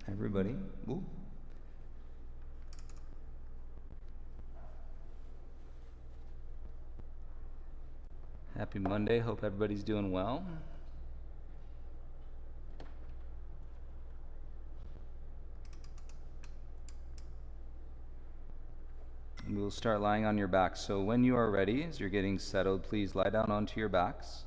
Everybody. Ooh. Happy Monday. Hope everybody's doing well. We'll start lying on your back. So when you are ready, as you're getting settled, please lie down onto your backs.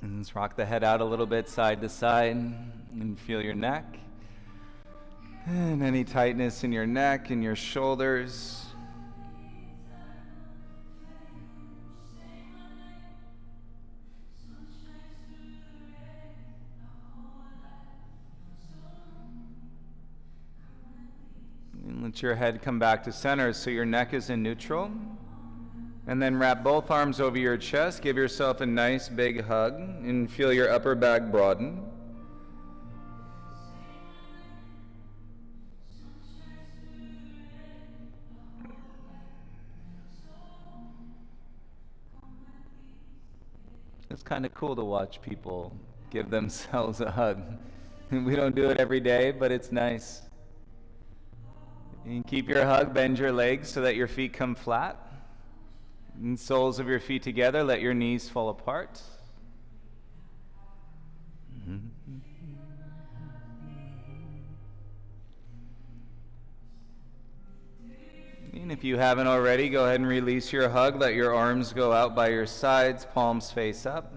And let's rock the head out a little bit side to side and feel your neck. And any tightness in your neck and your shoulders. And let your head come back to center so your neck is in neutral. And then wrap both arms over your chest. Give yourself a nice big hug and feel your upper back broaden. It's kind of cool to watch people give themselves a hug. We don't do it every day, but it's nice. You can keep your hug, bend your legs so that your feet come flat. And soles of your feet together, let your knees fall apart. And if you haven't already, go ahead and release your hug. Let your arms go out by your sides, palms face up.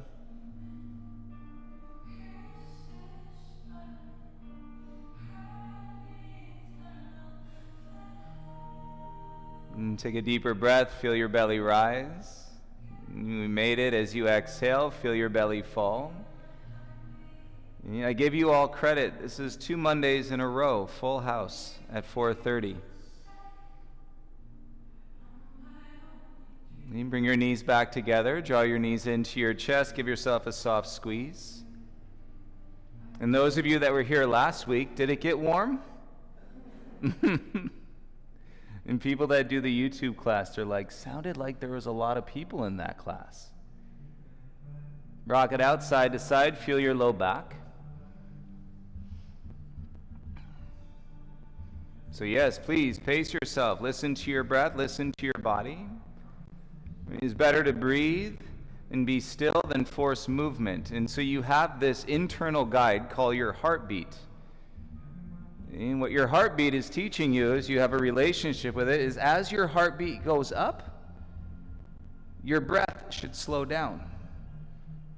And take a deeper breath, feel your belly rise. You made it. As you exhale, feel your belly fall. I give you all credit. This is 2 Mondays in a row, full house at 4:30. You bring your knees back together, draw your knees into your chest, give yourself a soft squeeze. And those of you that were here last week, did it get warm? And people that do the YouTube class, they're like, sounded like there was a lot of people in that class. Rock it out side to side, feel your low back. So yes, please pace yourself, listen to your breath, listen to your body. It is better to breathe and be still than force movement. And so you have this internal guide called your heartbeat. And what your heartbeat is teaching you, as you have a relationship with it, is as your heartbeat goes up, your breath should slow down.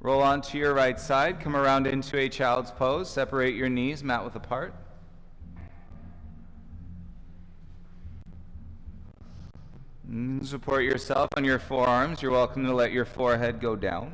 Roll onto your right side, come around into a child's pose, separate your knees, mat width apart. And support yourself on your forearms. You're welcome to let your forehead go down.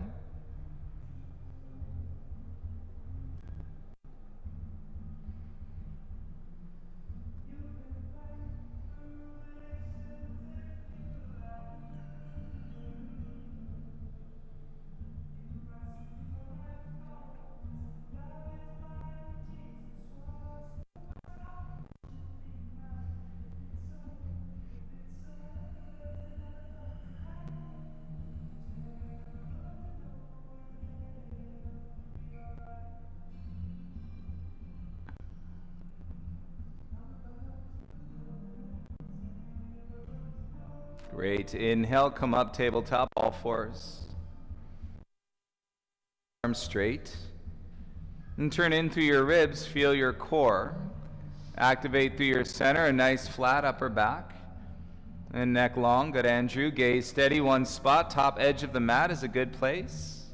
Great. Inhale, come up, tabletop, all fours. Arms straight. And turn in through your ribs, feel your core. Activate through your center, a nice flat upper back. And neck long. Good, Andrew. Gaze steady, one spot. Top edge of the mat is a good place.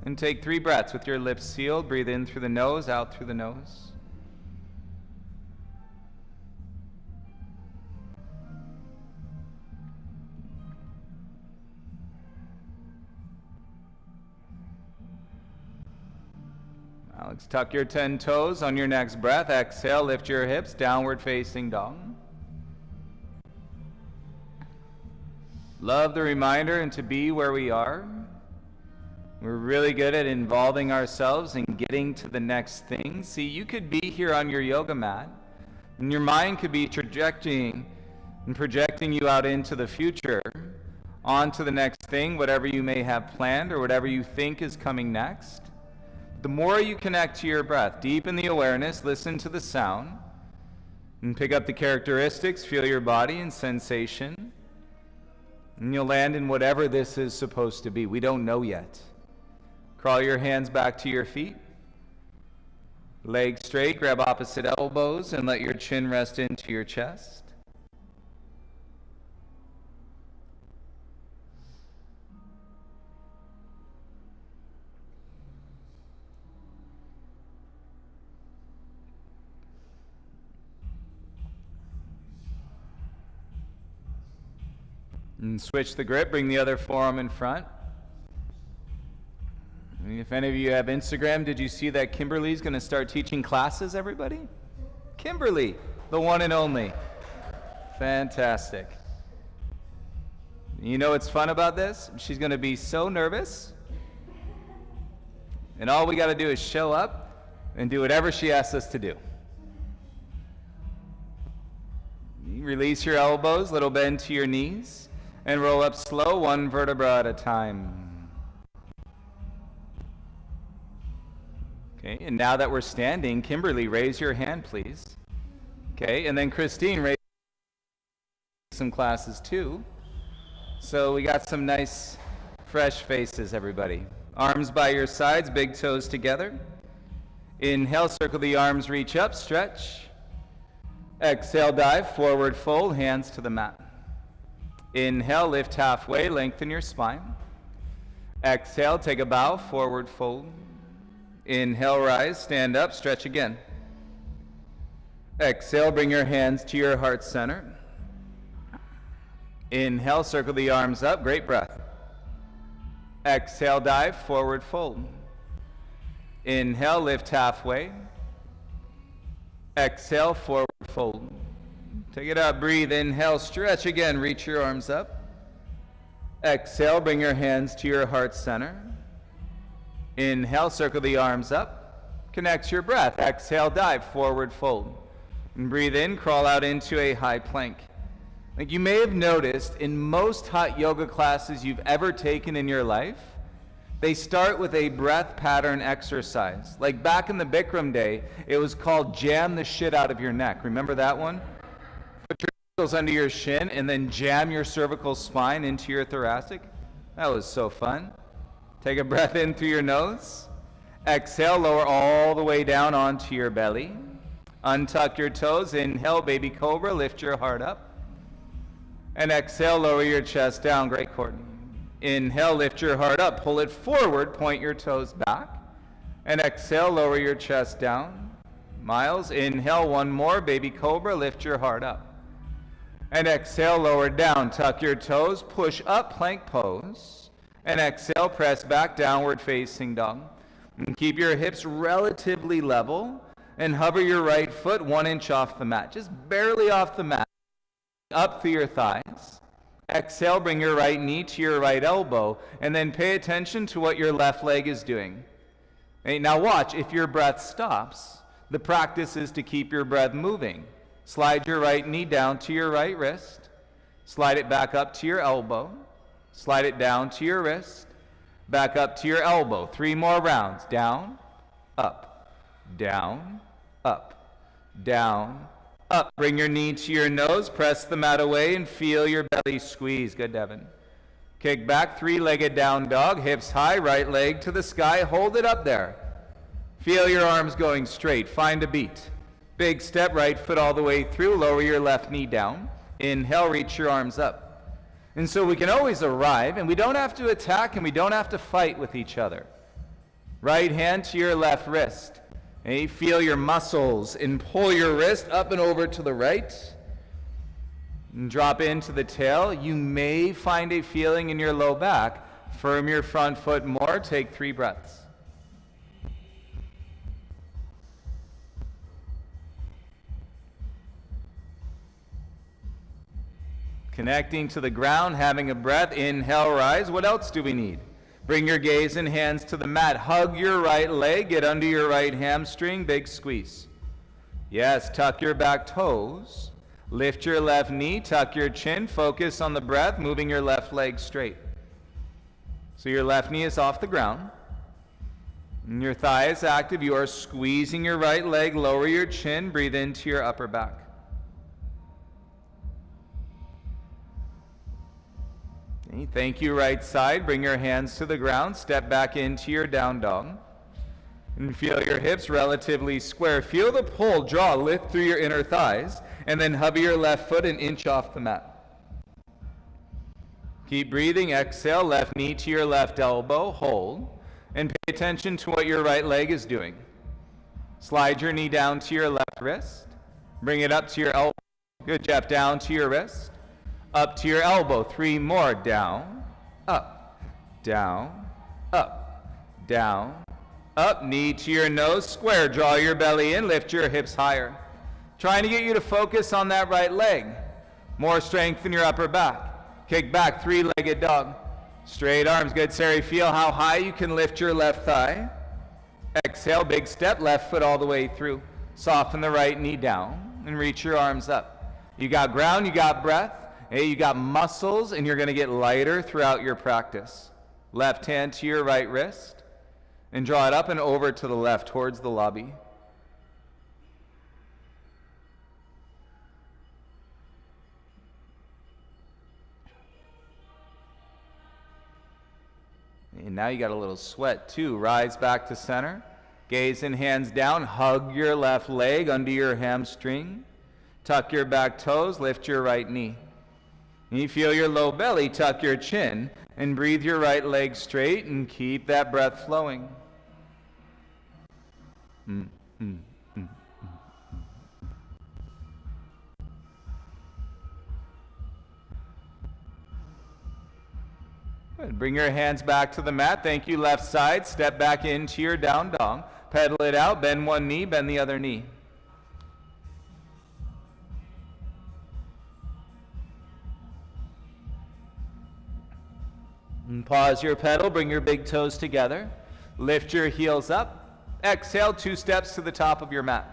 And take 3 breaths with your lips sealed. Breathe in through the nose, out through the nose. Alex, tuck your 10 toes. On your next breath, exhale, lift your hips, downward facing dog. Love the reminder and to be where we are. We're really good at involving ourselves and getting to the next thing. See, you could be here on your yoga mat, and your mind could be projecting you out into the future, on to the next thing, whatever you may have planned or whatever you think is coming next. The more you connect to your breath, deepen the awareness, listen to the sound, and pick up the characteristics, feel your body and sensation, and you'll land in whatever this is supposed to be. We don't know yet. Crawl your hands back to your feet. Legs straight, grab opposite elbows, and let your chin rest into your chest. And switch the grip, bring the other forearm in front. And if any of you have Instagram, did you see that Kimberly's going to start teaching classes, everybody? Kimberly, the one and only. Fantastic. You know what's fun about this? She's going to be so nervous. And all we got to do is show up and do whatever she asks us to do. You release your elbows, little bend to your knees. And roll up slow, 1 vertebra at a time. Okay, and now that we're standing, Kimberly, raise your hand, please. Okay, and then Christine, raise some classes too. So we got some nice, fresh faces, everybody. Arms by your sides, big toes together. Inhale, circle the arms, reach up, stretch. Exhale, dive, forward fold, hands to the mat. Inhale, lift halfway, lengthen your spine. Exhale, take a bow, forward fold. Inhale, rise, stand up, stretch again. Exhale, bring your hands to your heart center. Inhale, circle the arms up, great breath. Exhale, dive, forward fold. Inhale, lift halfway. Exhale, forward fold. Take it out, breathe, inhale, stretch again, reach your arms up. Exhale, bring your hands to your heart center. Inhale, circle the arms up. Connect your breath. Exhale, dive, forward fold. And breathe in, crawl out into a high plank. Like you may have noticed, in most hot yoga classes you've ever taken in your life, they start with a breath pattern exercise. Like back in the Bikram day, it was called jam the shit out of your neck. Remember that one? Put your ankles under your shin and then jam your cervical spine into your thoracic. That was so fun. Take a breath in through your nose. Exhale, lower all the way down onto your belly. Untuck your toes. Inhale, baby cobra, lift your heart up. And exhale, lower your chest down. Great, Courtney. Inhale, lift your heart up. Pull it forward, point your toes back. And exhale, lower your chest down. Miles, inhale, one more. Baby cobra, lift your heart up. And exhale, lower down. Tuck your toes, push up, plank pose. And exhale, press back, downward facing dog. And keep your hips relatively level. And hover your right foot 1 inch off the mat. Just barely off the mat. Up through your thighs. Exhale, bring your right knee to your right elbow. And then pay attention to what your left leg is doing. Okay, now watch, if your breath stops, the practice is to keep your breath moving. Slide your right knee down to your right wrist. Slide it back up to your elbow. Slide it down to your wrist. Back up to your elbow. 3 more rounds. Down, up, down, up, down, up. Bring your knee to your nose. Press the mat away and feel your belly squeeze. Good, Devin. Kick back, 3-legged down dog. Hips high, right leg to the sky. Hold it up there. Feel your arms going straight. Find a beat. Big step, right foot all the way through. Lower your left knee down. Inhale, reach your arms up. And so we can always arrive, and we don't have to attack, and we don't have to fight with each other. Right hand to your left wrist. And you feel your muscles and pull your wrist up and over to the right. And drop into the tail. You may find a feeling in your low back. Firm your front foot more. Take 3 breaths. Connecting to the ground, having a breath. Inhale, rise. What else do we need? Bring your gaze and hands to the mat. Hug your right leg. Get under your right hamstring. Big squeeze. Yes, tuck your back toes. Lift your left knee. Tuck your chin. Focus on the breath, moving your left leg straight. So your left knee is off the ground. And your thigh is active. You are squeezing your right leg. Lower your chin. Breathe into your upper back. Thank you, right side. Bring your hands to the ground. Step back into your down dog. And feel your hips relatively square. Feel the pull, draw, lift through your inner thighs. And then hover your left foot an inch off the mat. Keep breathing. Exhale, left knee to your left elbow. Hold. And pay attention to what your right leg is doing. Slide your knee down to your left wrist. Bring it up to your elbow. Good job. Down to your wrist. Up to your elbow. 3 more. Down, up, down, up, down, up. Knee to your nose. Square. Draw your belly in. Lift your hips higher. Trying to get you to focus on that right leg. More strength in your upper back. Kick back. 3-legged dog. Straight arms. Good, Sari. Feel how high you can lift your left thigh. Exhale. Big step. Left foot all the way through. Soften the right knee down and reach your arms up. You got ground. You got breath. Hey, you got muscles, and you're going to get lighter throughout your practice. Left hand to your right wrist, and draw it up and over to the left towards the lobby. And now you got a little sweat too. Rise back to center. Gaze and hands down. Hug your left leg under your hamstring. Tuck your back toes. Lift your right knee. You feel your low belly, tuck your chin, and breathe your right leg straight and keep that breath flowing. Good. Bring your hands back to the mat. Thank you, left side. Step back into your down dog. Pedal it out. Bend one knee, bend the other knee. And pause your pedal, bring your big toes together, lift your heels up, exhale 2 steps to the top of your mat.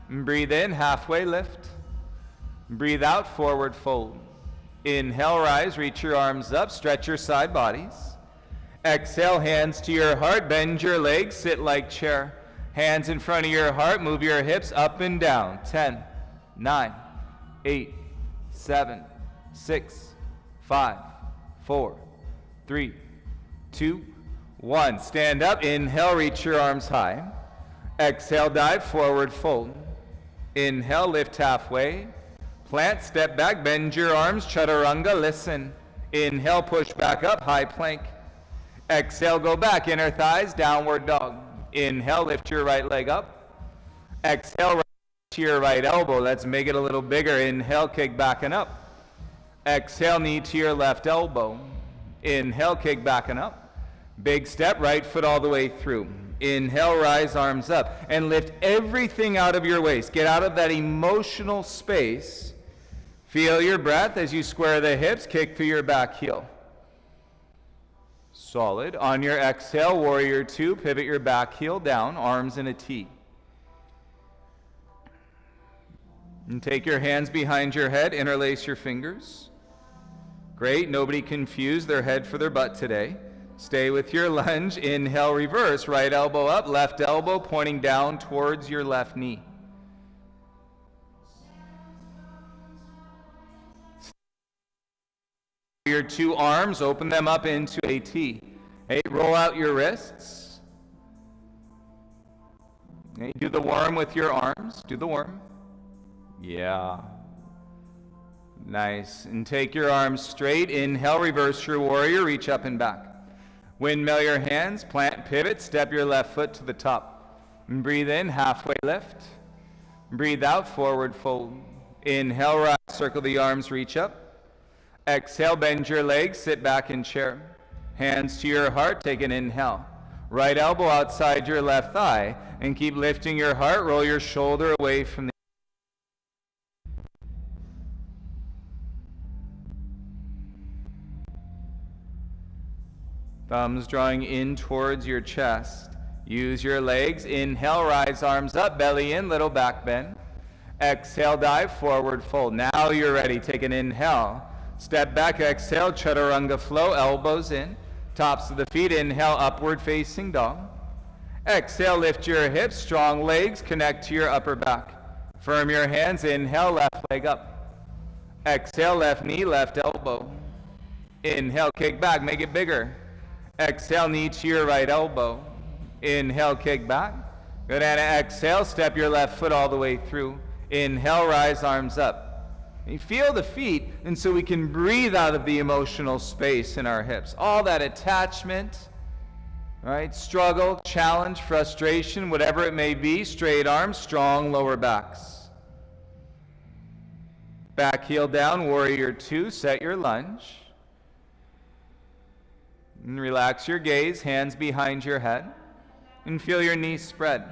And breathe in, halfway lift. Breathe out, forward fold. Inhale, rise, reach your arms up, stretch your side bodies. Exhale, hands to your heart, bend your legs, sit like chair. Hands in front of your heart, move your hips up and down. 10, 9, 8, 7, 6, 5, 4, 3, 2, 1. Stand up. Inhale, reach your arms high. Exhale, dive, forward fold. Inhale, lift halfway. Plant, step back, bend your arms, chaturanga, listen. Inhale, push back up, high plank. Exhale, go back, inner thighs, downward dog. Inhale, lift your right leg up. Exhale, right to your right elbow. Let's make it a little bigger. Inhale, kick back and up. Exhale, knee to your left elbow. Inhale, kick back and up. Big step, right foot all the way through. Inhale, rise, arms up, and lift everything out of your waist. Get out of that emotional space. Feel your breath as you square the hips, kick through your back heel. Solid. On your exhale, warrior 2, pivot your back heel down, arms in a T. And take your hands behind your head, interlace your fingers. Great, nobody confused their head for their butt today. Stay with your lunge. Inhale, reverse, right elbow up, left elbow pointing down towards your left knee. Your 2 arms, open them up into a T. Hey, roll out your wrists. Hey, do the worm with your arms. Do the worm. Yeah. Nice. And take your arms straight. Inhale, reverse your warrior, reach up and back. Windmill your hands, plant, pivot, step your left foot to the top. And breathe in, halfway lift. Breathe out, forward fold. Inhale, rise, circle the arms, reach up. Exhale, bend your legs, sit back in chair. Hands to your heart, take an inhale. Right elbow outside your left thigh, and keep lifting your heart, roll your shoulder away from the thumbs drawing in towards your chest. Use your legs. Inhale, rise, arms up, belly in, little back bend. Exhale, dive, forward fold. Now you're ready. Take an inhale. Step back, exhale, chaturanga flow, elbows in. Tops of the feet, inhale, upward facing dog. Exhale, lift your hips, strong legs, connect to your upper back. Firm your hands, inhale, left leg up. Exhale, left knee, left elbow. Inhale, kick back, make it bigger. Exhale, knee to your right elbow. Inhale, kick back. Go down and exhale, step your left foot all the way through. Inhale, rise, arms up. You feel the feet, and so we can breathe out of the emotional space in our hips. All that attachment, right? Struggle, challenge, frustration, whatever it may be. Straight arms, strong lower backs. Back heel down, warrior two, set your lunge. And relax your gaze, hands behind your head, and feel your knees spread.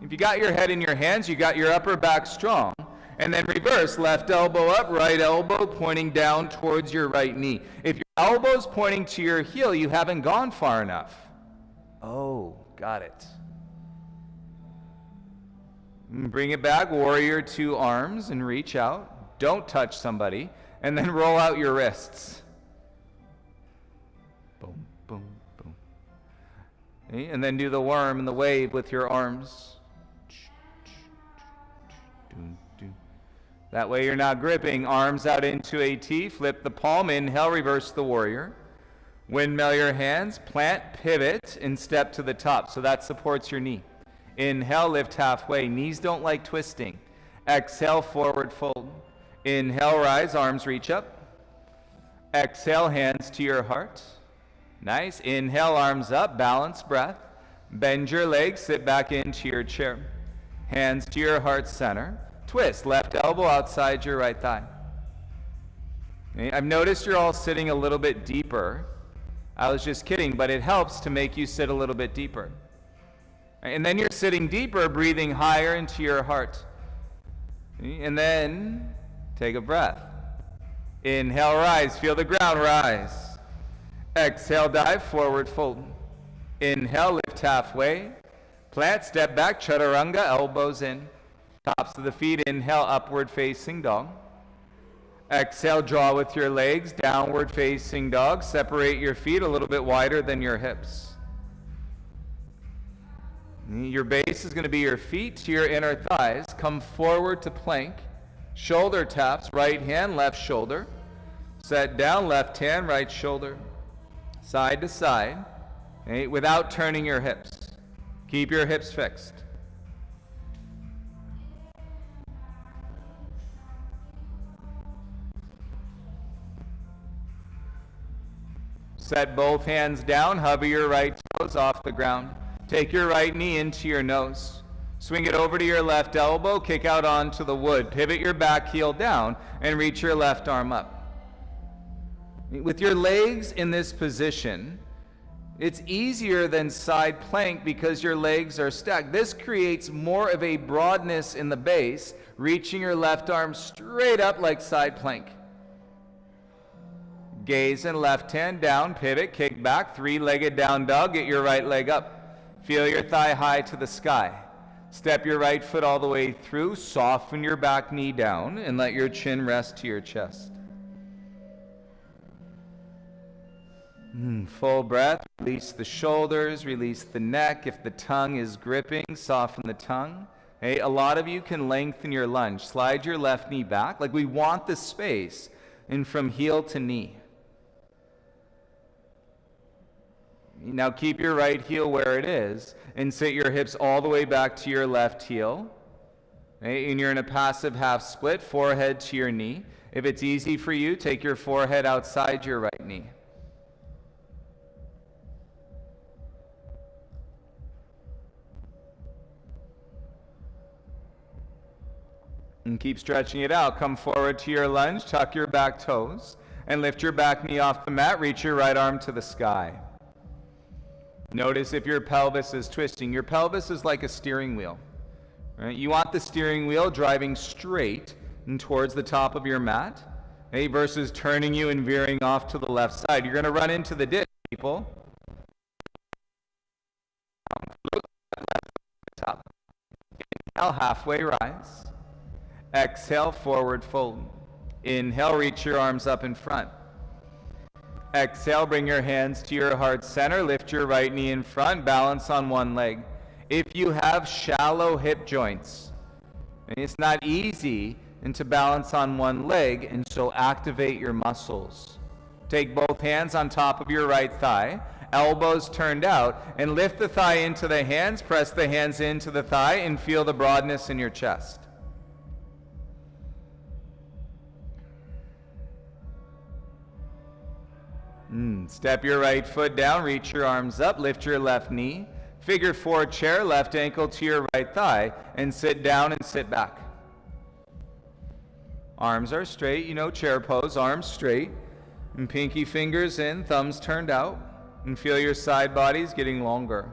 If you got your head in your hands, you got your upper back strong. And then reverse, left elbow up, right elbow pointing down towards your right knee. If your elbow's pointing to your heel, you haven't gone far enough. Oh, got it. And bring it back, warrior two arms, and reach out. Don't touch somebody. And then roll out your wrists. Boom, boom, boom. Okay, and then do the worm and the wave with your arms. That way you're not gripping. Arms out into a T. Flip the palm. Inhale, reverse the warrior. Windmill your hands. Plant, pivot, and step to the top. So that supports your knee. Inhale, lift halfway. Knees don't like twisting. Exhale, forward fold. Inhale, rise. Arms reach up. Exhale, hands to your heart. Nice. Inhale, arms up. Balance breath. Bend your legs. Sit back into your chair. Hands to your heart center. Twist, left elbow outside your right thigh. Okay, I've noticed you're all sitting a little bit deeper. I was just kidding, but it helps to make you sit a little bit deeper. And then you're sitting deeper, breathing higher into your heart. Okay, and then take a breath. Inhale, rise, feel the ground rise. Exhale, dive, forward fold. Inhale, lift halfway. Plant, step back, chaturanga, elbows in. Tops of the feet, inhale, upward facing dog. Exhale, draw with your legs, downward facing dog. Separate your feet a little bit wider than your hips. Your base is going to be your feet to your inner thighs. Come forward to plank. Shoulder taps, right hand, left shoulder. Set down, left hand, right shoulder. Side to side, okay, without turning your hips. Keep your hips fixed. Set both hands down, hover your right toes off the ground. Take your right knee into your nose. Swing it over to your left elbow, kick out onto the wood. Pivot your back heel down and reach your left arm up. With your legs in this position, it's easier than side plank because your legs are stacked. This creates more of a broadness in the base, reaching your left arm straight up like side plank. Gaze and left hand down, pivot, kick back, three-legged down dog, get your right leg up. Feel your thigh high to the sky. Step your right foot all the way through, soften your back knee down, and let your chin rest to your chest. Full breath, release the shoulders, release the neck. If the tongue is gripping, soften the tongue. Hey, a lot of you can lengthen your lunge. Slide your left knee back, like we want this space, and from heel to knee. Now keep your right heel where it is and sit your hips all the way back to your left heel. Okay? And you're in a passive half split, forehead to your knee. If it's easy for you, take your forehead outside your right knee. And keep stretching it out. Come forward to your lunge, tuck your back toes, and lift your back knee off the mat. Reach your right arm to the sky. Notice if your pelvis is twisting. Your pelvis is like a steering wheel. Right? You want the steering wheel driving straight and towards the top of your mat, okay, versus turning you and veering off to the left side. You're going to run into the ditch, people. Top. Inhale, halfway rise. Exhale, forward fold. Inhale, reach your arms up in front. Exhale, bring your hands to your heart center. Lift your right knee in front. Balance on one leg. If you have shallow hip joints, it's not easy to balance on one leg, and so activate your muscles. Take both hands on top of your right thigh, elbows turned out, and lift the thigh into the hands. Press the hands into the thigh and feel the broadness in your chest. Step your right foot down, reach your arms up, lift your left knee, figure four chair, left ankle to your right thigh, and sit down and sit back. Arms are straight, chair pose, arms straight, and pinky fingers in, thumbs turned out, and feel your side bodies getting longer.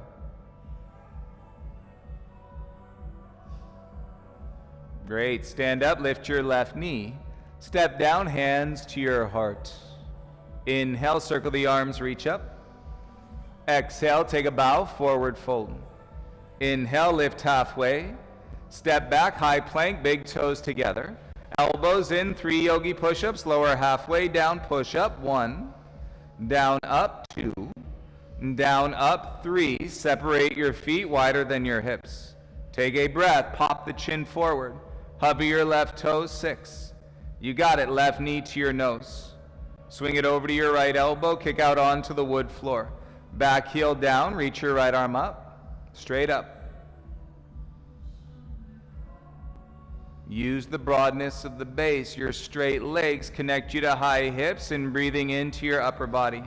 Great, stand up, lift your left knee, step down, hands to your heart. Inhale, circle the arms, reach up. Exhale, take a bow, forward fold. Inhale, lift halfway. Step back, high plank, big toes together. Elbows in, 3 yogi push-ups, lower halfway, down, push up, 1. Down, up, 2. Down, up, 3. Separate your feet wider than your hips. Take a breath, pop the chin forward. Hover your left toes, 6. You got it, left knee to your nose. Swing it over to your right elbow, kick out onto the wood floor. Back heel down, reach your right arm up, straight up. Use the broadness of the base. Your straight legs connect you to high hips and breathing into your upper body.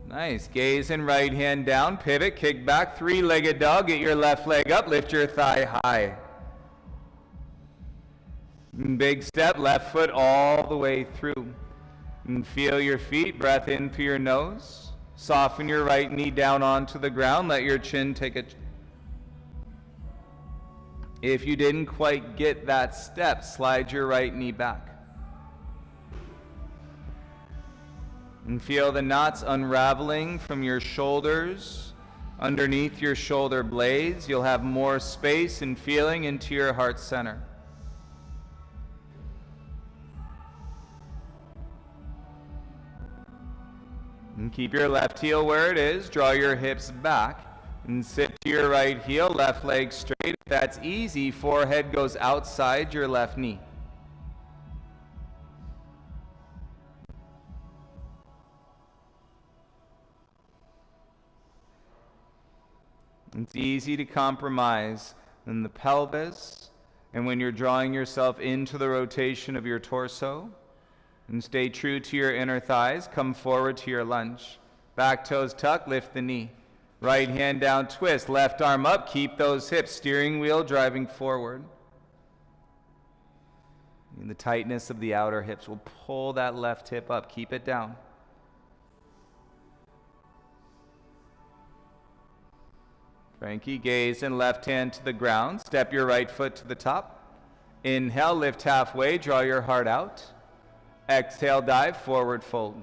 Nice. Gaze and right hand down, pivot, kick back, 3-legged dog. Get your left leg up, lift your thigh high. Big step, left foot all the way through. And feel your feet, breath in through your nose. Soften your right knee down onto the ground. Let your chin take a... If you didn't quite get that step, slide your right knee back. And feel the knots unraveling from your shoulders, underneath your shoulder blades. You'll have more space and feeling into your heart center. And keep your left heel where it is. Draw your hips back and sit to your right heel, left leg straight. If that's easy, forehead goes outside your left knee. It's easy to compromise in the pelvis, and when you're drawing yourself into the rotation of your torso. And stay true to your inner thighs. Come forward to your lunge. Back toes tuck, lift the knee. Right hand down, twist. Left arm up, keep those hips. Steering wheel driving forward. And the tightness of the outer hips will pull that left hip up. Keep it down. Frankie, gaze and left hand to the ground. Step your right foot to the top. Inhale, lift halfway, draw your heart out. Exhale, dive, forward fold.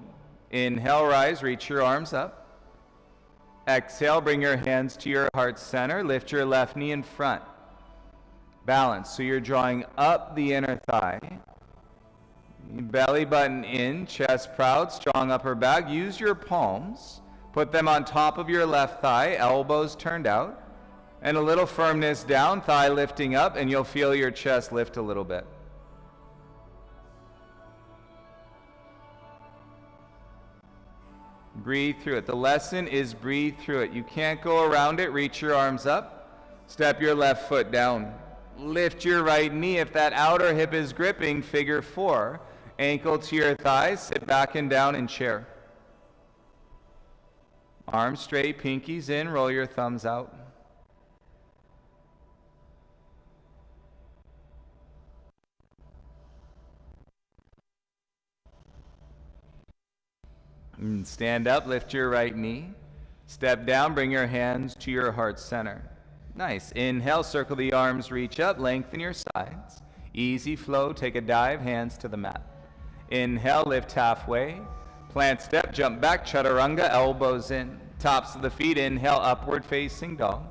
Inhale, rise, reach your arms up. Exhale, bring your hands to your heart center. Lift your left knee in front. Balance, so you're drawing up the inner thigh. Belly button in, chest proud, strong upper back. Use your palms. Put them on top of your left thigh, elbows turned out. And a little firmness down, thigh lifting up, and you'll feel your chest lift a little bit. Breathe through it. The lesson is breathe through it. You can't go around it. Reach your arms up. Step your left foot down. Lift your right knee. If that outer hip is gripping, figure 4. Ankle to your thighs, sit back and down in chair. Arms straight, pinkies in, roll your thumbs out. And stand up, lift your right knee. Step down, bring your hands to your heart center. Nice. Inhale, circle the arms, reach up, lengthen your sides. Easy flow, take a dive, hands to the mat. Inhale, lift halfway. Plant step, jump back, chaturanga, elbows in. Tops of the feet, inhale, upward facing dog.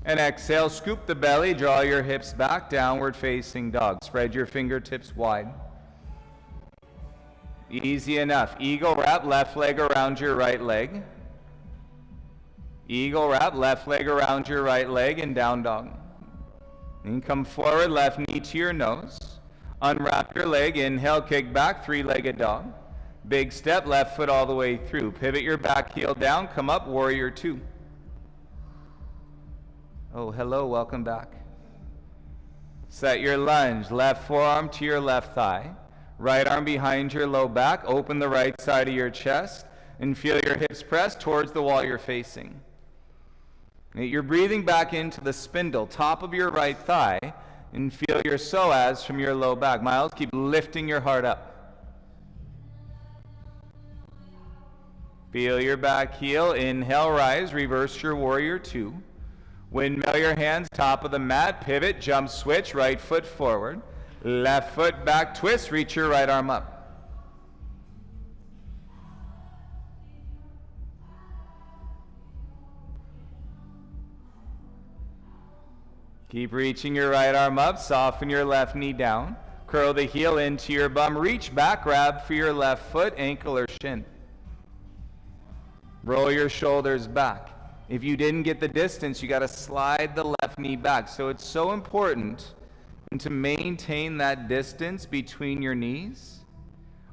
And exhale, scoop the belly, draw your hips back, downward facing dog. Spread your fingertips wide. Easy enough. Eagle wrap, left leg around your right leg. Eagle wrap, left leg around your right leg, and down dog. And come forward, left knee to your nose. Unwrap your leg, inhale, kick back, three-legged dog. Big step, left foot all the way through. Pivot your back heel down, come up, warrior 2. Oh, hello, welcome back. Set your lunge, left forearm to your left thigh. Right arm behind your low back, open the right side of your chest, and feel your hips press towards the wall you're facing. You're breathing back into the spindle, top of your right thigh, and feel your psoas from your low back. Miles, keep lifting your heart up. Feel your back heel, inhale, rise, reverse your warrior 2. Windmill your hands, top of the mat, pivot, jump, switch, right foot forward. Left foot back twist, reach your right arm up. Keep reaching your right arm up, soften your left knee down. Curl the heel into your bum, reach back, grab for your left foot, ankle or shin. Roll your shoulders back. If you didn't get the distance, you got to slide the left knee back. So it's so important to maintain that distance between your knees,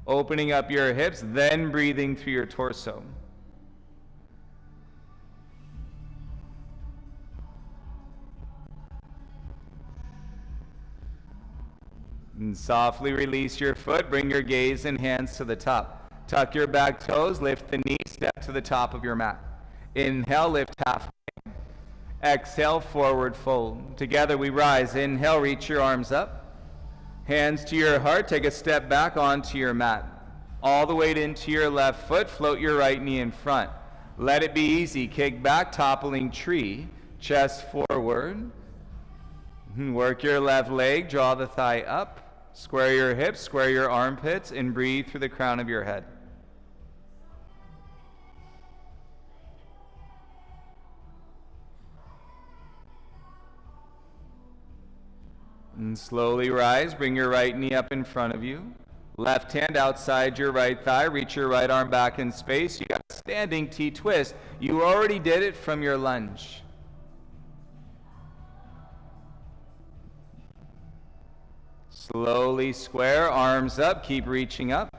opening up your hips, then breathing through your torso. And softly release your foot, bring your gaze and hands to the top. Tuck your back toes, lift the knee, step to the top of your mat. Inhale, lift halfway. Exhale, forward fold. Together we rise. Inhale, reach your arms up. Hands to your heart, take a step back onto your mat. All the weight into your left foot, float your right knee in front. Let it be easy. Kick back, toppling tree, chest forward. Work your left leg, draw the thigh up. Square your hips, square your armpits, and breathe through the crown of your head. And slowly rise, bring your right knee up in front of you. Left hand outside your right thigh, reach your right arm back in space. You got a standing T-twist. You already did it from your lunge. Slowly square, arms up, keep reaching up.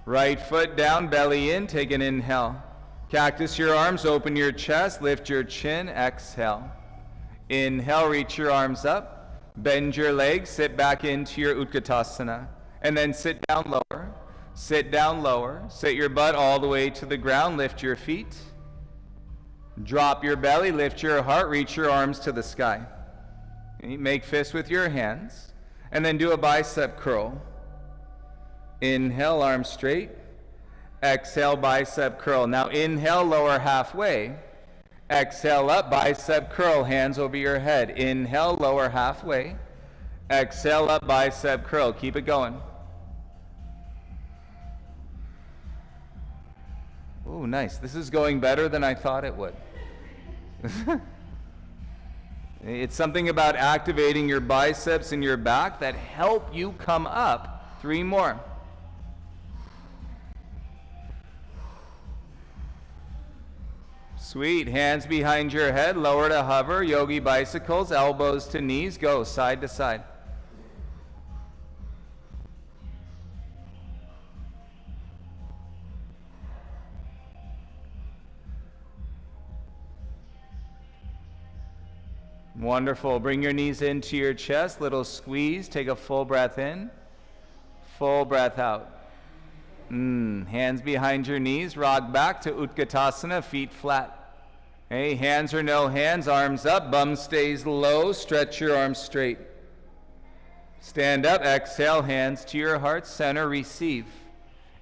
Right foot down, belly in, take an inhale. Cactus your arms, open your chest, lift your chin, exhale. Inhale, reach your arms up. Bend your legs, sit back into your Utkatasana, and then sit down lower. Sit down lower. Sit your butt all the way to the ground. Lift your feet. Drop your belly, lift your heart, reach your arms to the sky. Make fists with your hands, and then do a bicep curl. Inhale, arms straight. Exhale, bicep curl. Now inhale, lower halfway. Exhale up, bicep curl, hands over your head. Inhale, lower halfway. Exhale up, bicep curl. Keep it going. Oh, nice. This is going better than I thought it would. It's something about activating your biceps and your back that help you come up. 3 more. Sweet. Hands behind your head, lower to hover, yogi bicycles, elbows to knees, go side to side. Wonderful. Bring your knees into your chest, little squeeze. Take a full breath in, full breath out. Hands behind your knees, rock back to Utkatasana, feet flat. Okay, hands or no hands, arms up, bum stays low, stretch your arms straight. Stand up, exhale, hands to your heart center, receive.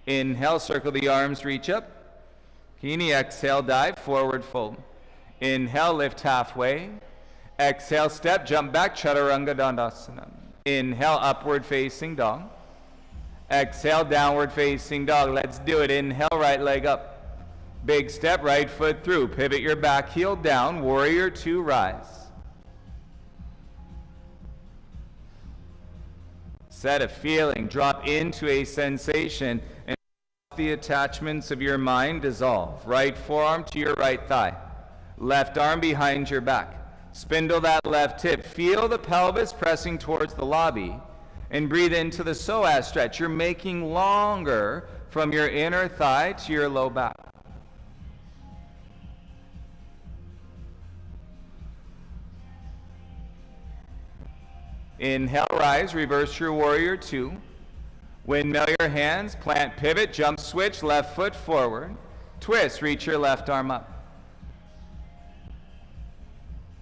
Inhale, circle the arms, reach up. Kini, exhale, dive, forward fold. Inhale, lift halfway. Exhale, step, jump back, Chaturanga Dandasana. Inhale, upward facing dog. Exhale, downward facing dog. Let's do it. Inhale, right leg up. Big step, right foot through. Pivot your back heel down. Warrior two, rise. Set a feeling. Drop into a sensation and the attachments of your mind dissolve. Right forearm to your right thigh. Left arm behind your back. Spindle that left hip. Feel the pelvis pressing towards the lobby. And breathe into the psoas stretch. You're making longer from your inner thigh to your low back. Inhale, rise, reverse your warrior two. Windmill your hands, plant, pivot, jump, switch, left foot forward. Twist, reach your left arm up.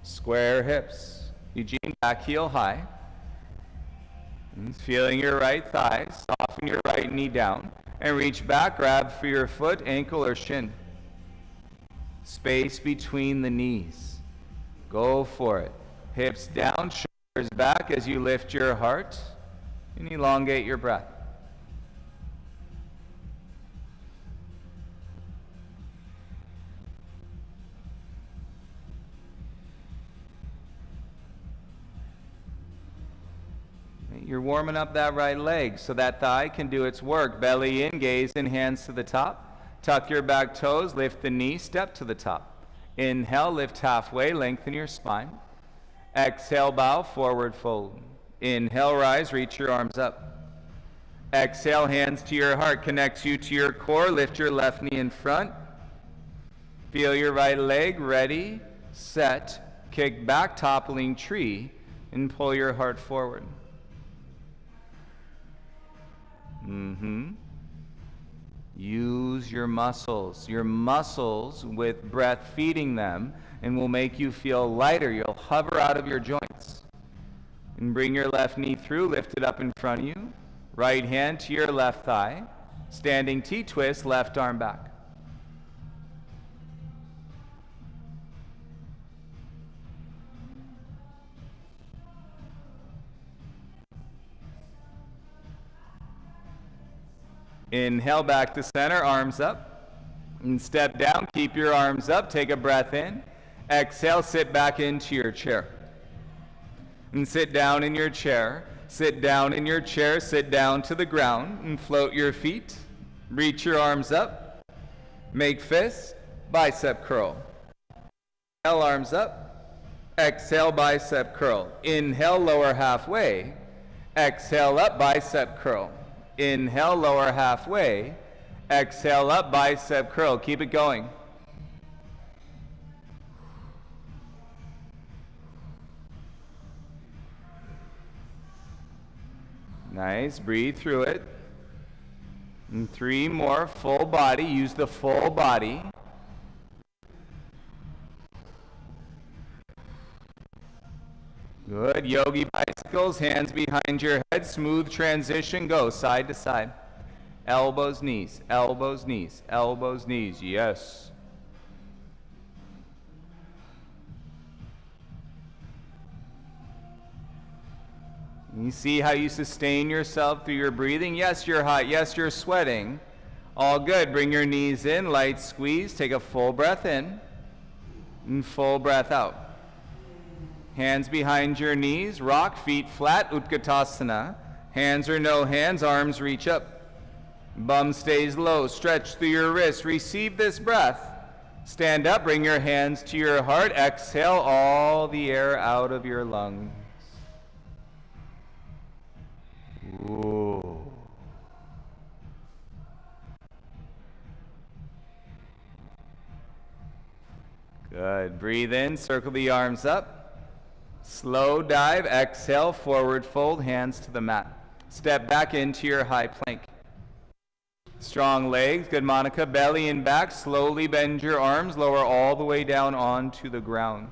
Square hips. Eugene, back heel high. Feeling your right thigh, soften your right knee down. And reach back, grab for your foot, ankle, or shin. Space between the knees. Go for it. Hips down, shoulders back as you lift your heart and elongate your breath. You're warming up that right leg so that thigh can do its work. Belly in, gaze in, hands to the top. Tuck your back toes, lift the knee, step to the top. Inhale, lift halfway, lengthen your spine. Exhale, bow, forward fold. Inhale, rise, reach your arms up. Exhale, hands to your heart, connects you to your core. Lift your left knee in front. Feel your right leg, ready, set, kick back, toppling tree, and pull your heart forward. Use your muscles with breath feeding them, and will make you feel lighter. You'll hover out of your joints. And bring your left knee through, lift it up in front of you. Right hand to your left thigh. Standing T-twist, left arm back. Inhale back to center, arms up. And step down, keep your arms up, take a breath in. Exhale, sit back into your chair. And sit down in your chair. Sit down in your chair, sit down to the ground and float your feet. Reach your arms up. Make fists, bicep curl. Inhale, arms up. Exhale, bicep curl. Inhale, lower halfway. Exhale, up, bicep curl. Inhale, lower halfway. Exhale, up, bicep curl. Keep it going. Nice. Breathe through it. And 3 more. Full body. Use the full body. Good. Yogi bicycles, hands behind your head, smooth transition, go side to side. Elbows, knees, elbows, knees, elbows, knees, yes. You see how you sustain yourself through your breathing? Yes, you're hot, yes, you're sweating. All good. Bring your knees in, light squeeze, take a full breath in, and full breath out. Hands behind your knees, rock, feet flat, Utkatasana. Hands or no hands, arms reach up. Bum stays low, stretch through your wrists. Receive this breath. Stand up, bring your hands to your heart. Exhale all the air out of your lungs. Ooh. Good. Breathe in, circle the arms up. Slow dive, exhale, forward fold, hands to the mat. Step back into your high plank. Strong legs, good Monica, belly and back, slowly bend your arms, lower all the way down onto the ground.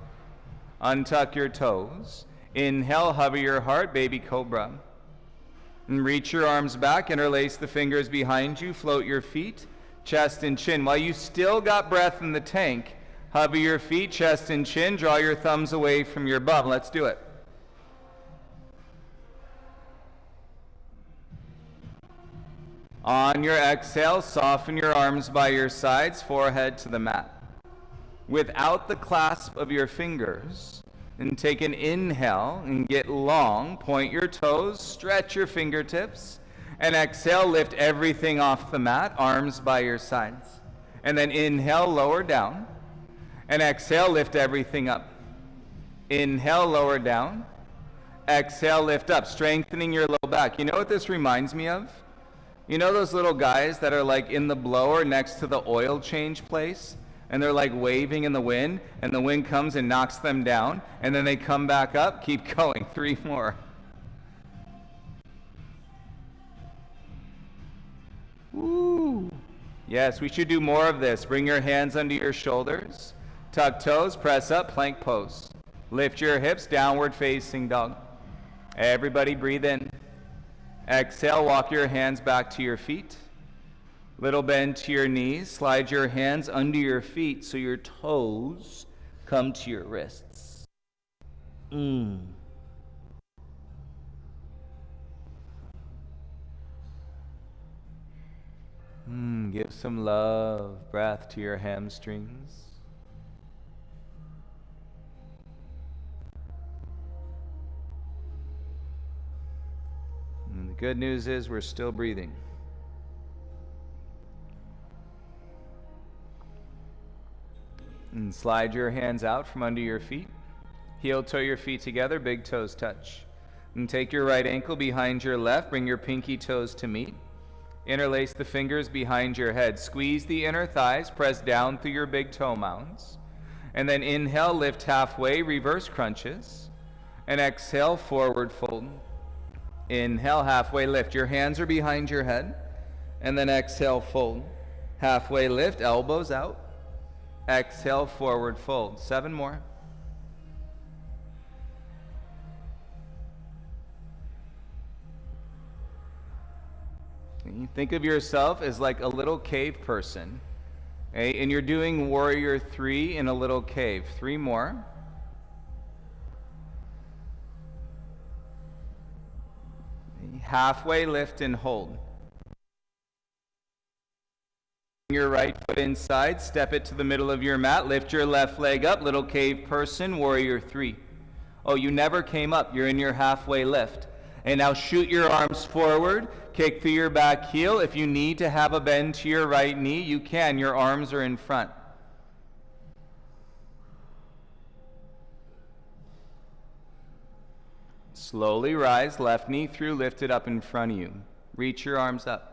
Untuck your toes. Inhale, hover your heart, baby cobra. And reach your arms back, interlace the fingers behind you, float your feet, chest and chin. While you still got breath in the tank, hover your feet, chest and chin, draw your thumbs away from your bum. Let's do it. On your exhale, soften your arms by your sides, forehead to the mat. Without the clasp of your fingers, and take an inhale and get long, point your toes, stretch your fingertips, and exhale, lift everything off the mat, arms by your sides. And then inhale, lower down, and exhale, lift everything up. Inhale, lower down, exhale, lift up, strengthening your low back. You know what this reminds me of? You know those little guys that are like in the blower next to the oil change place? And they're like waving in the wind, and the wind comes and knocks them down, and then they come back up, keep going, 3 more. Woo! Yes, we should do more of this. Bring your hands under your shoulders, tuck toes, press up, plank pose. Lift your hips, downward facing dog. Everybody breathe in. Exhale, walk your hands back to your feet. Little bend to your knees. Slide your hands under your feet so your toes come to your wrists. Give some love, breath to your hamstrings. And the good news is we're still breathing. And slide your hands out from under your feet. Heel toe your feet together, big toes touch. And take your right ankle behind your left, bring your pinky toes to meet. Interlace the fingers behind your head. Squeeze the inner thighs, press down through your big toe mounds. And then inhale, lift halfway, reverse crunches. And exhale, forward fold. Inhale, halfway lift. Your hands are behind your head. And then exhale, fold. Halfway lift, elbows out. Exhale, forward fold. 7 more. And you think of yourself as like a little cave person. Okay? And you're doing warrior 3 in a little cave. 3 more. Halfway lift and hold. Your right foot inside, step it to the middle of your mat, lift your left leg up, little cave person, warrior 3. Oh, you never came up, you're in your halfway lift. And now shoot your arms forward, kick through your back heel. If you need to have a bend to your right knee, you can, your arms are in front. Slowly rise, left knee through, lift it up in front of you. Reach your arms up.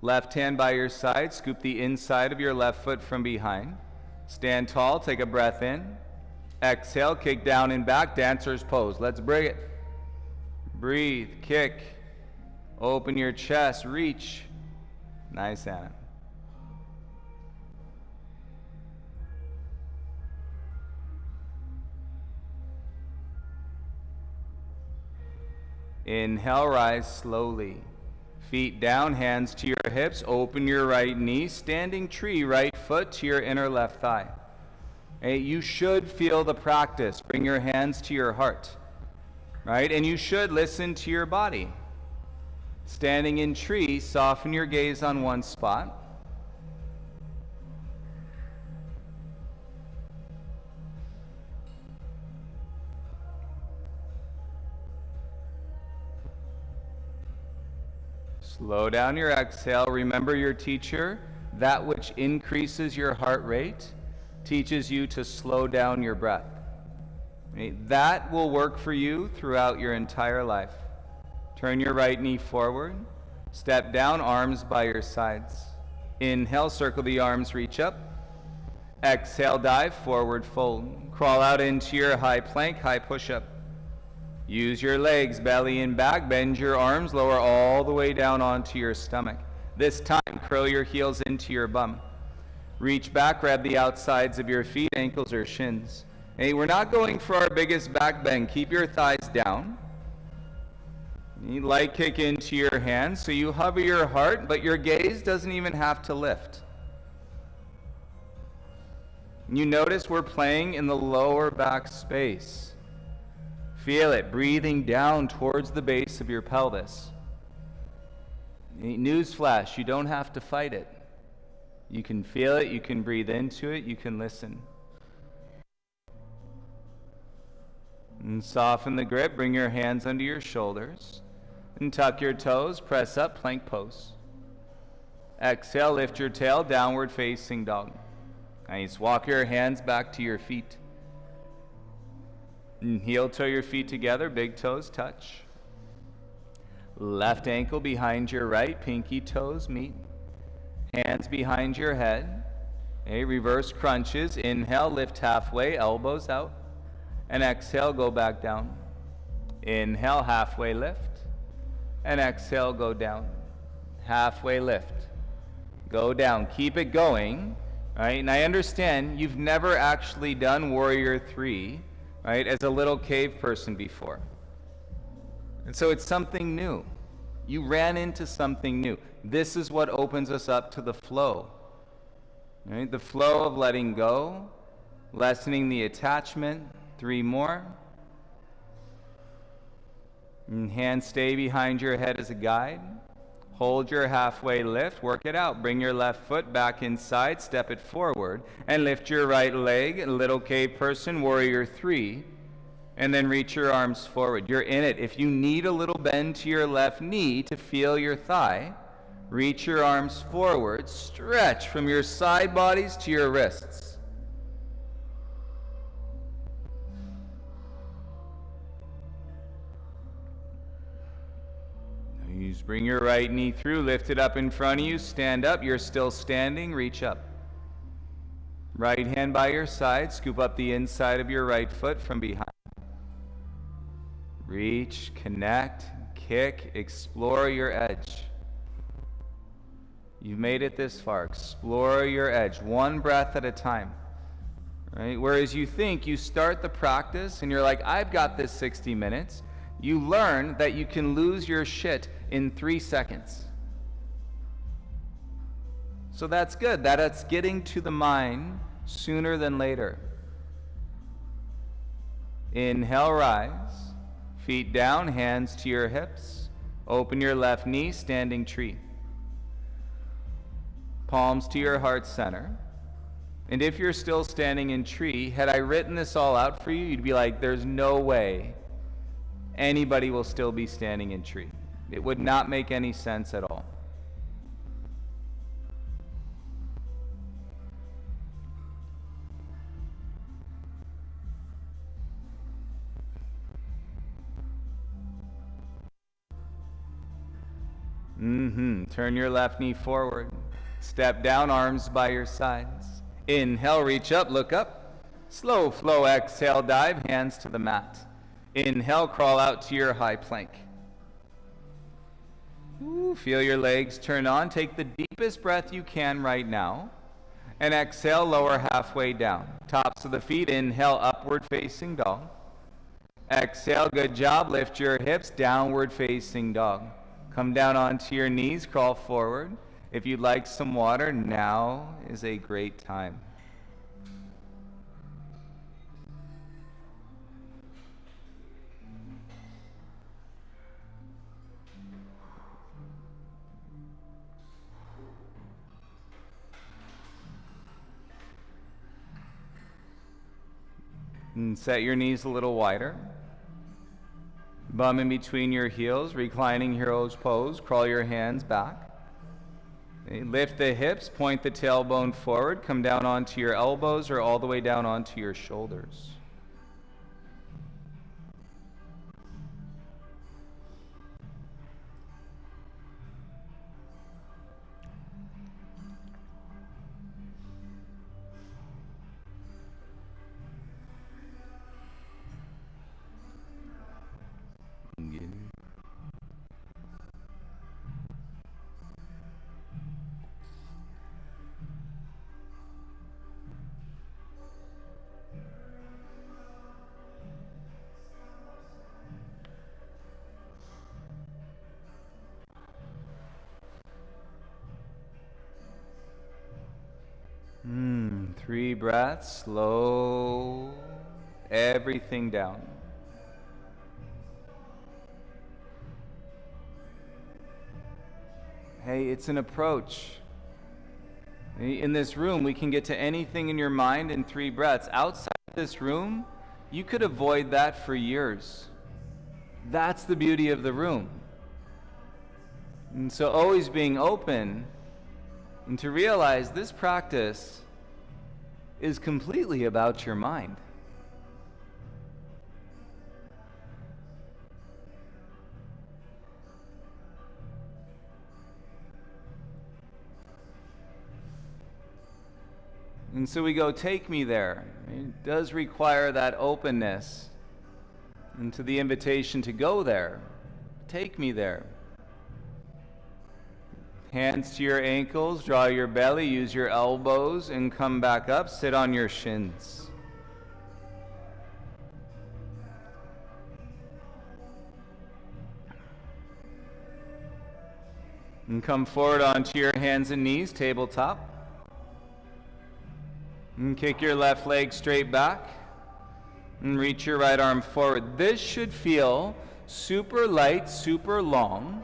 Left hand by your side, scoop the inside of your left foot from behind. Stand tall, take a breath in. Exhale, kick down and back, dancer's pose. Let's bring it. Breathe, kick. Open your chest, reach. Nice, Anna. Inhale, rise slowly. Feet down, hands to your hips, open your right knee, standing tree, right foot to your inner left thigh. Okay, you should feel the practice. Bring your hands to your heart, right? And you should listen to your body. Standing in tree, soften your gaze on one spot. Slow down your exhale. Remember your teacher, that which increases your heart rate teaches you to slow down your breath. Okay? That will work for you throughout your entire life. Turn your right knee forward. Step down, arms by your sides. Inhale, circle the arms, reach up. Exhale, dive, forward fold. Crawl out into your high plank, high push-up. Use your legs, belly and back. Bend your arms, lower all the way down onto your stomach. This time, curl your heels into your bum. Reach back, grab the outsides of your feet, ankles or shins. Hey, we're not going for our biggest back bend. Keep your thighs down. You light kick into your hands, so you hover your heart, but your gaze doesn't even have to lift. You notice we're playing in the lower back space. Feel it, breathing down towards the base of your pelvis. Newsflash, you don't have to fight it. You can feel it, you can breathe into it, you can listen. And soften the grip, bring your hands under your shoulders. And tuck your toes, press up, plank pose. Exhale, lift your tail, downward facing dog. Nice, walk your hands back to your feet. And heel toe your feet together, big toes touch. Left ankle behind your right, pinky toes meet. Hands behind your head. Okay, reverse crunches. Inhale, lift halfway, elbows out. And exhale, go back down. Inhale, halfway lift. And exhale, go down. Halfway lift. Go down. Keep it going. Right? And I understand you've never actually done Warrior 3, right, as a little cave person before. And so it's something new. You ran into something new. This is what opens us up to the flow. Right? The flow of letting go, lessening the attachment. 3 more. And hands stay behind your head as a guide. Hold your halfway lift, work it out. Bring your left foot back inside, step it forward, and lift your right leg, little cave person, Warrior 3, and then reach your arms forward. You're in it. If you need a little bend to your left knee to feel your thigh, reach your arms forward, stretch from your side bodies to your wrists. Bring your right knee through, lift it up in front of you, stand up. You're still standing, reach up. Right hand by your side, scoop up the inside of your right foot from behind. Reach, connect, kick, explore your edge. You've made it this far. Explore your edge, one breath at a time. Right? Whereas you think you start the practice and you're like, I've got this 60 minutes. You learn that you can lose your shit in 3 seconds. So that's good. That's getting to the mind sooner than later. Inhale, rise. Feet down, hands to your hips. Open your left knee, standing tree. Palms to your heart center. And if you're still standing in tree, had I written this all out for you, you'd be like, there's no way anybody will still be standing in tree. It would not make any sense at all. Turn your left knee forward. Step down, arms by your sides. Inhale, reach up, look up. Slow flow, exhale, dive, hands to the mat. Inhale, crawl out to your high plank. Ooh, feel your legs turn on. Take the deepest breath you can right now. And exhale, lower halfway down. Tops of the feet, inhale, upward facing dog. Exhale, good job. Lift your hips, downward facing dog. Come down onto your knees, crawl forward. If you'd like some water, now is a great time. And set your knees a little wider. Bum in between your heels, reclining hero's pose. Crawl your hands back. Okay, lift the hips, point the tailbone forward. Come down onto your elbows or all the way down onto your shoulders. 3 breaths, slow everything down. Hey, it's an approach. In this room, we can get to anything in your mind in 3 breaths. Outside this room, you could avoid that for years. That's the beauty of the room. And so always being open and to realize this practice is completely about your mind. And so we go, take me there. It does require that openness and to the invitation to go there. Take me there. Hands to your ankles, draw your belly, use your elbows, and come back up. Sit on your shins. And come forward onto your hands and knees, tabletop. And kick your left leg straight back. And reach your right arm forward. This should feel super light, super long.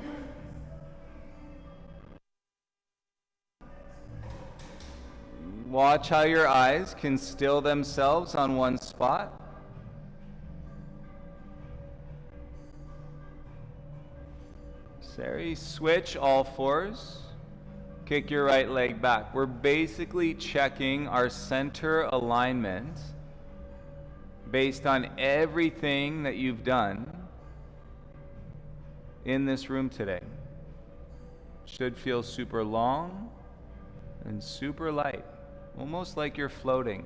Watch how your eyes can still themselves on one spot. Sari, switch all fours. Kick your right leg back. We're basically checking our center alignment based on everything that you've done in this room today. Should feel super long and super light, almost like you're floating.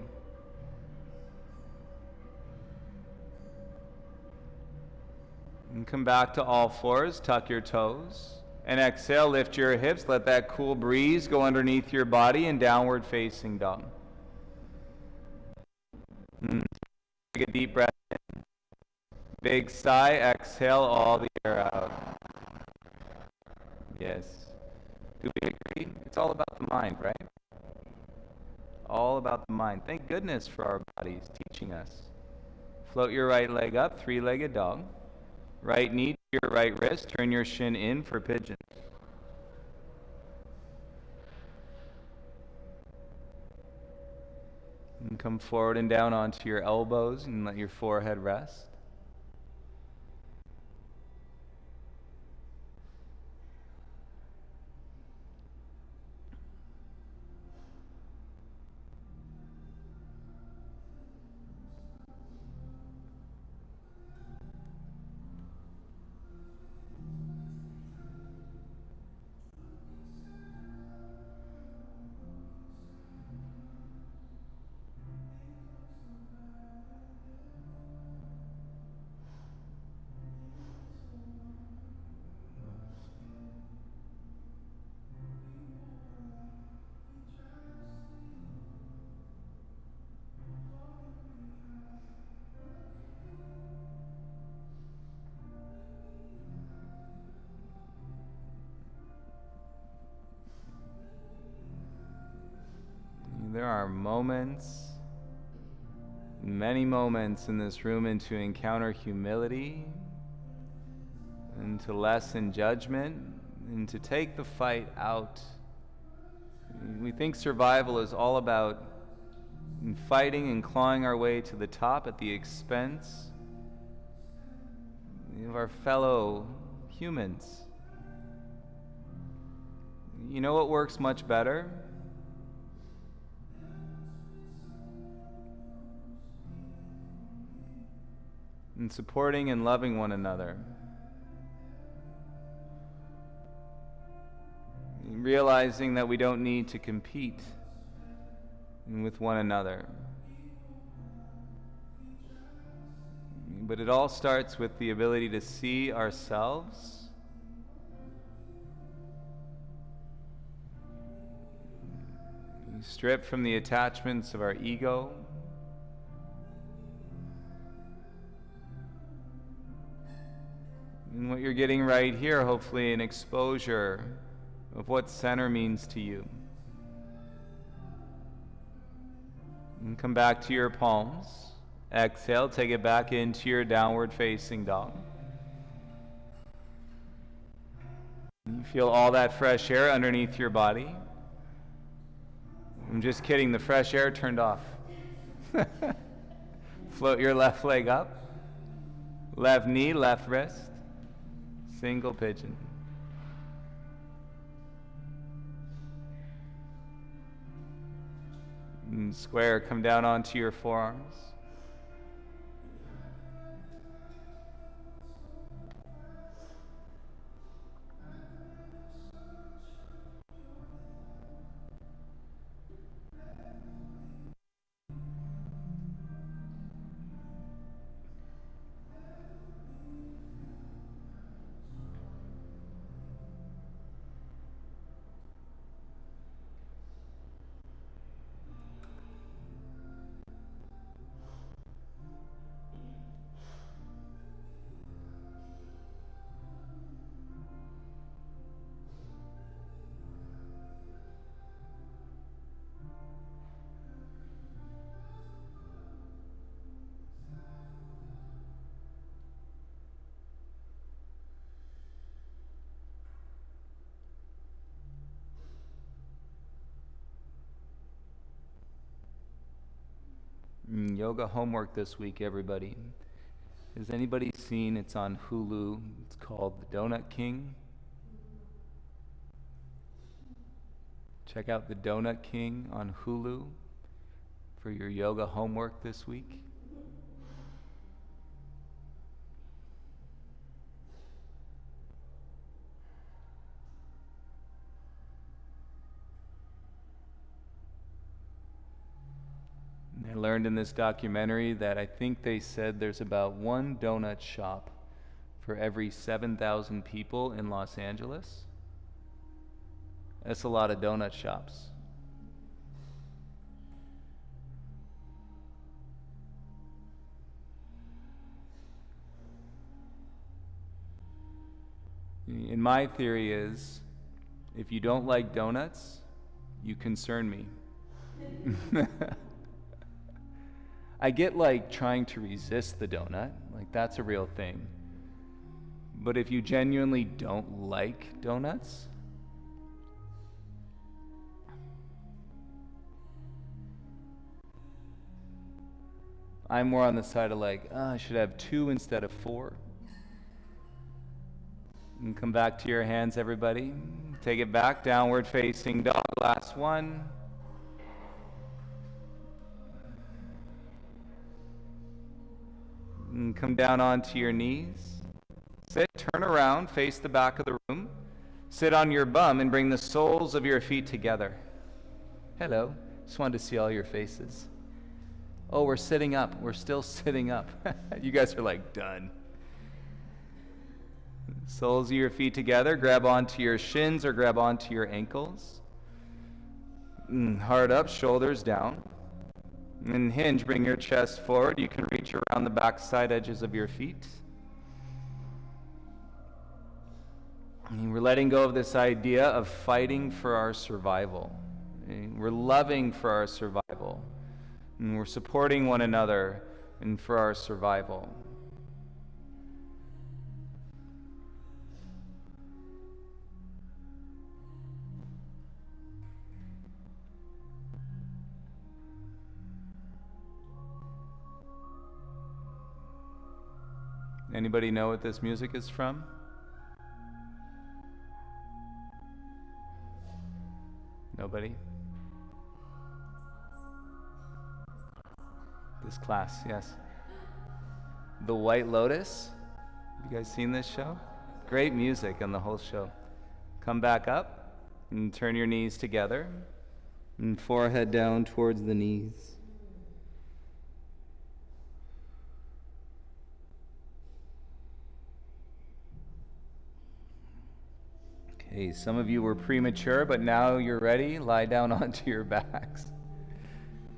And come back to all fours, tuck your toes. And exhale, lift your hips, let that cool breeze go underneath your body in downward facing dog. Take a deep breath in. Big sigh, exhale all the air out. Yes. Do we agree? It's all about the mind, right? All about the mind. Thank goodness for our bodies teaching us. Float your right leg up, 3-legged dog. Right knee to your right wrist, turn your shin in for pigeon. And come forward and down onto your elbows and let your forehead rest. There are moments, many moments in this room and to encounter humility and to lessen judgment and to take the fight out. We think survival is all about fighting and clawing our way to the top at the expense of our fellow humans. You know what works much better? And supporting and loving one another. Realizing that we don't need to compete with one another. But it all starts with the ability to see ourselves strip from the attachments of our ego. And what you're getting right here, hopefully an exposure of what center means to you. And come back to your palms. Exhale, take it back into your downward facing dog. You feel all that fresh air underneath your body. I'm just kidding, the fresh air turned off. Float your left leg up. Left knee, left wrist. Single pigeon. And square, come down onto your forearms. Yoga homework this week, everybody. Has anybody seen, it's on Hulu, it's called The Donut King? Check out The Donut King on Hulu for your yoga homework this week. I learned in this documentary that I think they said there's about one donut shop for every 7,000 people in Los Angeles. That's a lot of donut shops. And my theory is, if you don't like donuts, you concern me. I get like trying to resist the donut, like that's a real thing. But if you genuinely don't like donuts, I'm more on the side of like, I should have 2 instead of 4. And come back to your hands, everybody. Take it back, downward facing dog, last one. And come down onto your knees. Sit, turn around, face the back of the room. Sit on your bum and bring the soles of your feet together. Hello, just wanted to see all your faces. Oh, we're sitting up. We're still sitting up. You guys are like, done. Soles of your feet together. Grab onto your shins or grab onto your ankles. Heart up, shoulders down. And hinge, bring your chest forward. You can reach around the back side edges of your feet. And we're letting go of this idea of fighting for our survival. We're loving for our survival. And we're supporting one another and for our survival. Anybody know what this music is from? Nobody? This class, yes. The White Lotus. You guys seen this show? Great music on the whole show. Come back up and turn your knees together and forehead down towards the knees. Okay, some of you were premature, but now you're ready. Lie down onto your backs.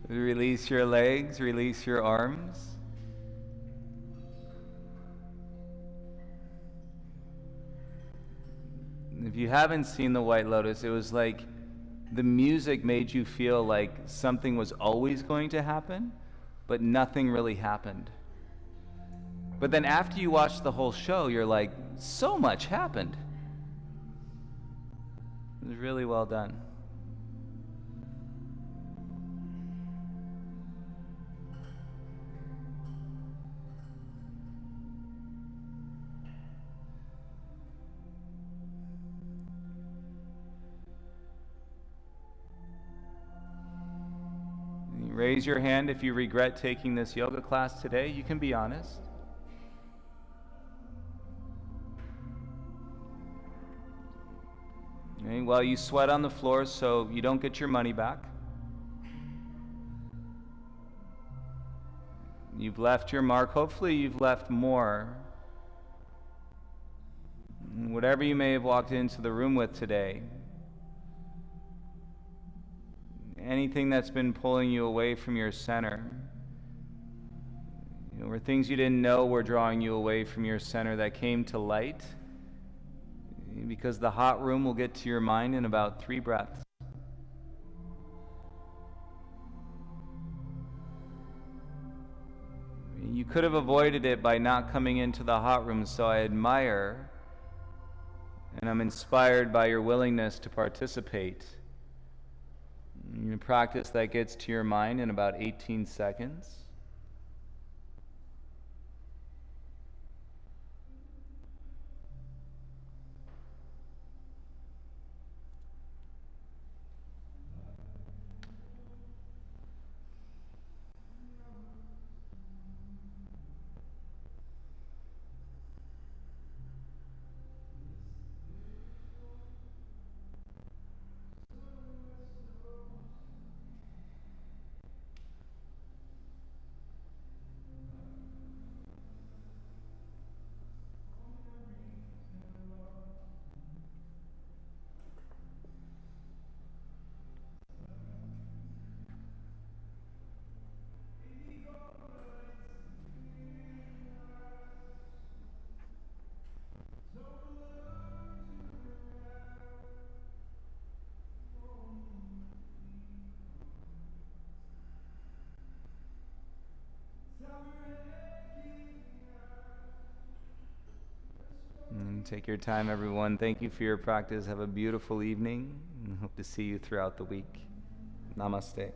Release your legs, release your arms. If you haven't seen The White Lotus, it was like the music made you feel like something was always going to happen, but nothing really happened. But then after you watch the whole show, you're like, so much happened. It was really well done. Raise your hand if you regret taking this yoga class today. You can be honest. Okay, well, you sweat on the floor so you don't get your money back. You've left your mark. Hopefully you've left more. Whatever you may have walked into the room with today, anything that's been pulling you away from your center, or things you didn't know were drawing you away from your center that came to light, because the hot room will get to your mind in about 3 breaths. You could have avoided it by not coming into the hot room, so I admire and I'm inspired by your willingness to participate in a practice that gets to your mind in about 18 seconds. Take your time, everyone. Thank you for your practice. Have a beautiful evening, and hope to see you throughout the week. Namaste.